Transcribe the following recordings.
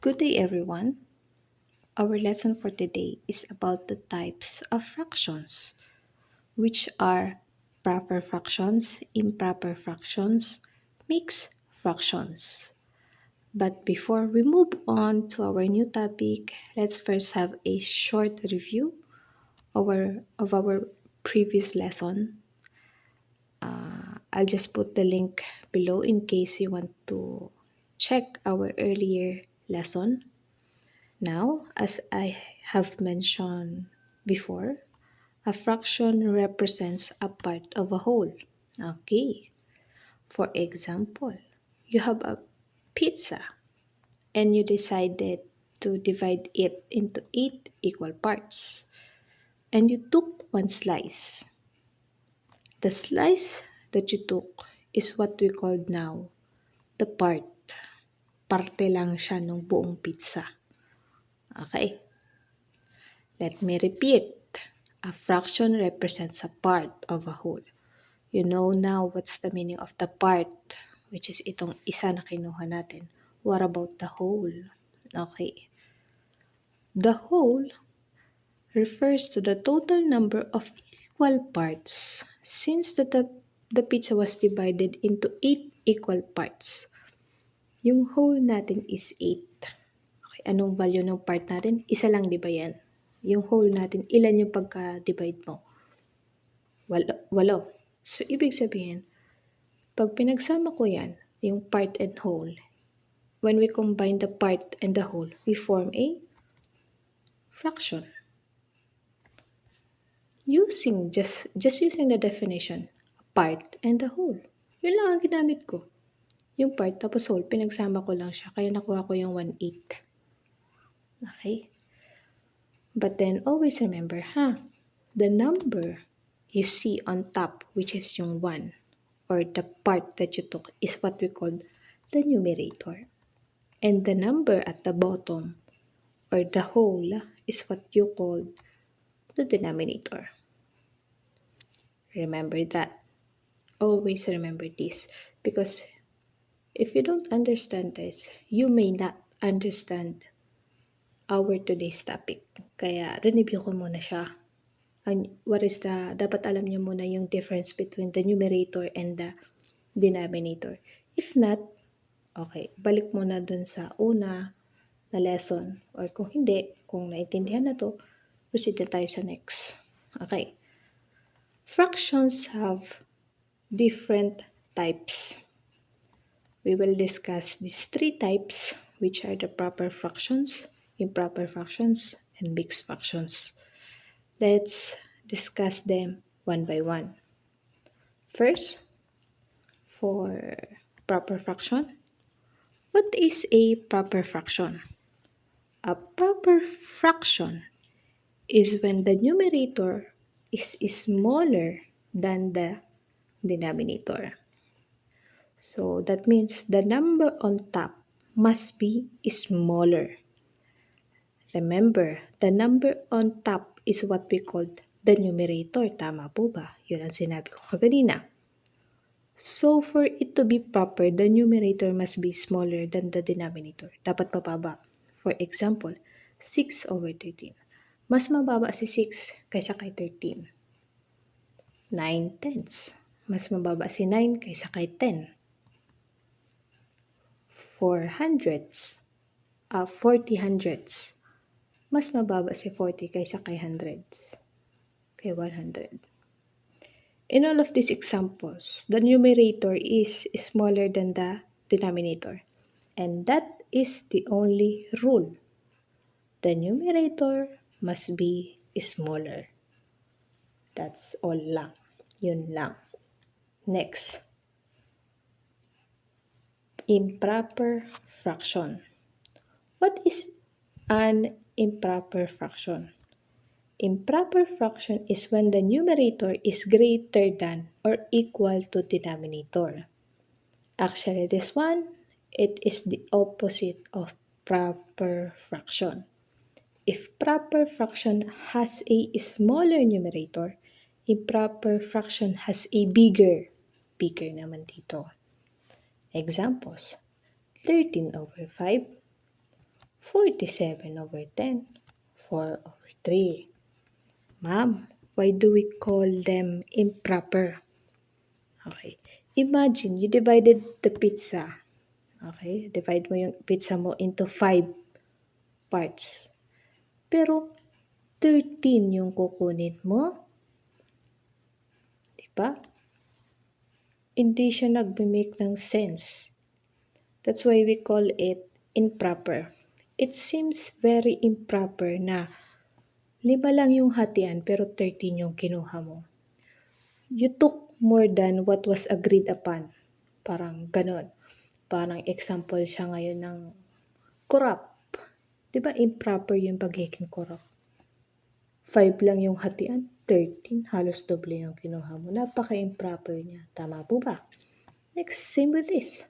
Good day, everyone. Our lesson for today is about the types of fractions, which are proper fractions, improper fractions, mixed fractions. But before we move on to our new topic, let's first have a short review of our previous lesson. I'll just put the link below in case you want to check our earlier lesson. Now, as I have mentioned before, a fraction represents a part of a whole. Okay, for example, you have a pizza and you decided to divide it into 8 equal parts, and you took one slice. The slice that you took is what we call now the part. Parte lang siya ng buong pizza. Okay, let me repeat. A fraction represents a part of a whole. You know now what's the meaning of the part, which is itong isa na kinuha natin. What about the whole? Okay. The whole refers to the total number of equal parts. Since the pizza was divided into 8 equal parts, yung whole natin is 8. Okay, anong value ng part natin? Isa lang, di ba yan? Yung whole natin, ilan yung pagka-divide mo? Walo. So, ibig sabihin, pag pinagsama ko yan, yung part and whole, when we combine the part and the whole, we form a fraction. Just using the definition, part and the whole. Yun lang ang ginamit ko. Yung part tapos whole, pinagsama ko lang siya, kaya nakuha ko yung 1/8. Okay? But then, always remember, the number you see on top, which is yung 1, or the part that you took, is what we call the numerator. And the number at the bottom, or the whole, is what you call the denominator. Remember that. Always remember this. Because if you don't understand this, you may not understand our today's topic. Kaya, review ko muna siya. Dapat alam niyo muna yung difference between the numerator and the denominator. If not, okay, balik muna dun sa una na lesson. Or kung hindi, kung naintindihan na to, proceed na tayo sa next. Okay. Fractions have different types. We will discuss these 3 types, which are the proper fractions, improper fractions, and mixed fractions. Let's discuss them one by one. First, for proper fraction, what is a proper fraction? A proper fraction is when the numerator is smaller than the denominator. So that means the number on top must be smaller. Remember, the number on top is what we call the numerator. Tama po ba? Yun ang sinabi ko kaganina. So, for it to be proper, the numerator must be smaller than the denominator. Dapat mababa. For example, 6/13. Mas mababa si 6 kaysa kay 13. 9/10. Mas mababa si 9 kaysa kay 10. 40 hundreds. Mas mababa si 40 kaysa kay hundreds. Kay 100. In all of these examples, the numerator is smaller than the denominator. And that is the only rule. The numerator must be smaller. That's all lang. Yun lang. Next. Improper fraction. What is an improper fraction? Improper fraction is when the numerator is greater than or equal to denominator. Actually, this one, it is the opposite of proper fraction. If proper fraction has a smaller numerator, improper fraction has a bigger naman dito. Examples, 13/5, 47/10. 4/3. Ma'am, why do we call them improper? Okay. Imagine, you divided the pizza. Okay? Divide mo yung pizza mo into 5 parts. Pero, 13 yung kukunin mo. Diba? Hindi siya nagme-make ng sense. That's why we call it improper. It seems very improper na 5 lang yung hatian pero 13 yung kinuha mo. You took more than what was agreed upon. Parang ganon. Parang example siya ngayon ng corrupt. Diba improper yung pagiging corrupt? 5 lang yung hatian, 13. Halos doble yung kinuha mo. Napaka-improper niya. Tama po ba? Next, same with this.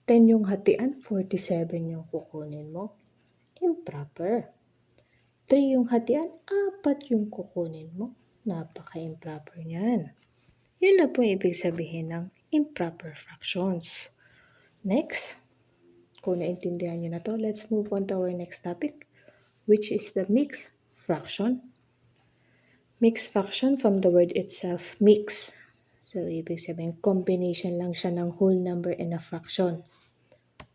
10 yung hatian, 47 yung kukunin mo. Improper. 3 yung hatian, 4 yung kukunin mo. Napaka-improper niyan. Yun na po ibig sabihin ng improper fractions. Next, kung naintindihan nyo na to, let's move on to our next topic, which is the mixed fraction. Mixed fraction from the word itself, mix. So, ibig sabihin, combination lang siya ng whole number and a fraction.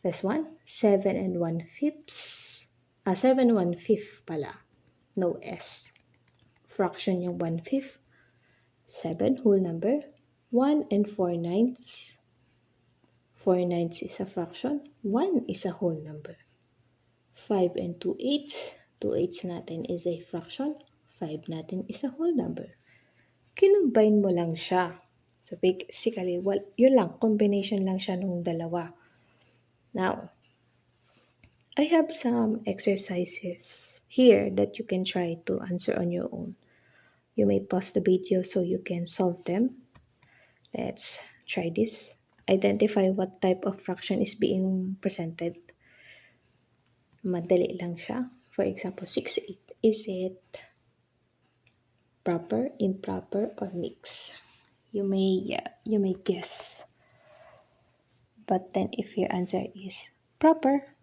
This one, 7 and 1/5. 7 1/5 pala. No S. Fraction yung 1/5. 7, whole number. 1 and 4/9. 4/9 is a fraction. 1 is a whole number. 5 and 2/8. 2/8 natin is a fraction. 5 natin is a whole number. Kinumbine mo lang siya. So basically, yun lang. Combination lang siya nung dalawa. Now, I have some exercises here that you can try to answer on your own. You may pause the video so you can solve them. Let's try this. Identify what type of fraction is being presented. Madali lang siya. For example, 6/8. Is it proper, improper, or mixed? You may guess. But then if your answer is proper,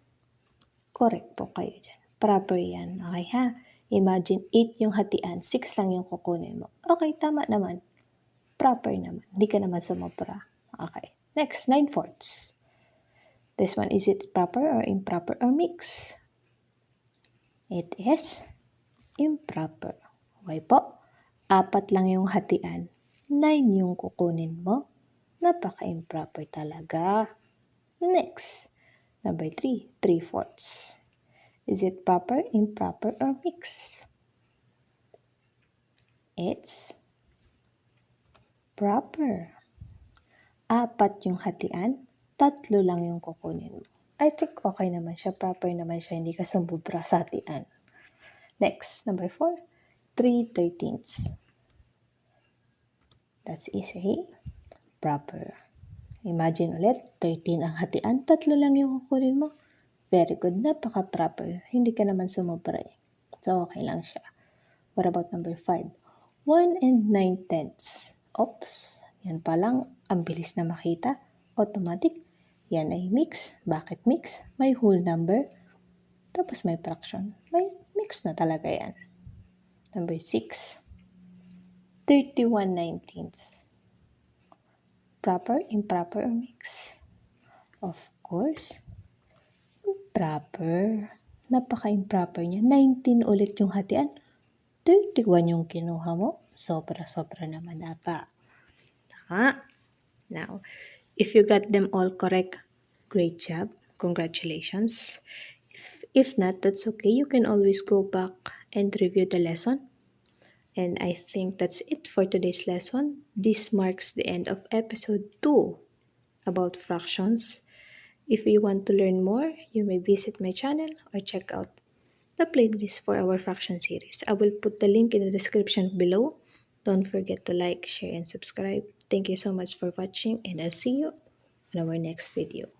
correct po kayo dyan. Proper yan. Okay ha? Imagine 8 yung hatian, 6 lang yung kukunin mo. Okay, tama naman. Proper naman. Hindi ka naman sumobra. Okay. Next, 9/4. This one, is it proper or improper or mixed? It is improper. Okay po? 4 lang yung hatian. 9 yung kukunin mo. Napaka-improper talaga. Next, number 3, 3/4. Is it proper, improper, or mixed? It's proper. 4 yung hatian, 3 lang yung kukunin mo. I think okay naman siya, proper naman siya, hindi ka sumubra sa hatian. Next, number 4, 3/13. That is a proper. Imagine ulit, 13 ang hatian, 3 lang yung kukunin mo. Very good, napaka-proper. Hindi ka naman sumubra eh. So, okay lang siya. What about number 5? 1 and 9/10. Oops, yan pa lang, ang bilis na makita. Automatic. Yan ay mix. Bakit mix? May whole number, tapos may fraction. May mix na talaga yan. Number 6. 31/19. Proper, improper, or mix? Of course, improper. Napaka-improper niya. 19 ulit yung hatian. 31 yung kinuha mo. Sobra-sobra naman ata. Tama. Now, if you got them all correct, great job. Congratulations. If not, that's okay. You can always go back and review the lesson. And I think that's it for today's lesson. This marks the end of episode 2 about fractions. If you want to learn more, you may visit my channel or check out the playlist for our fraction series. I will put the link in the description below. Don't forget to like, share, and subscribe. Thank you so much for watching, and I'll see you in our next video.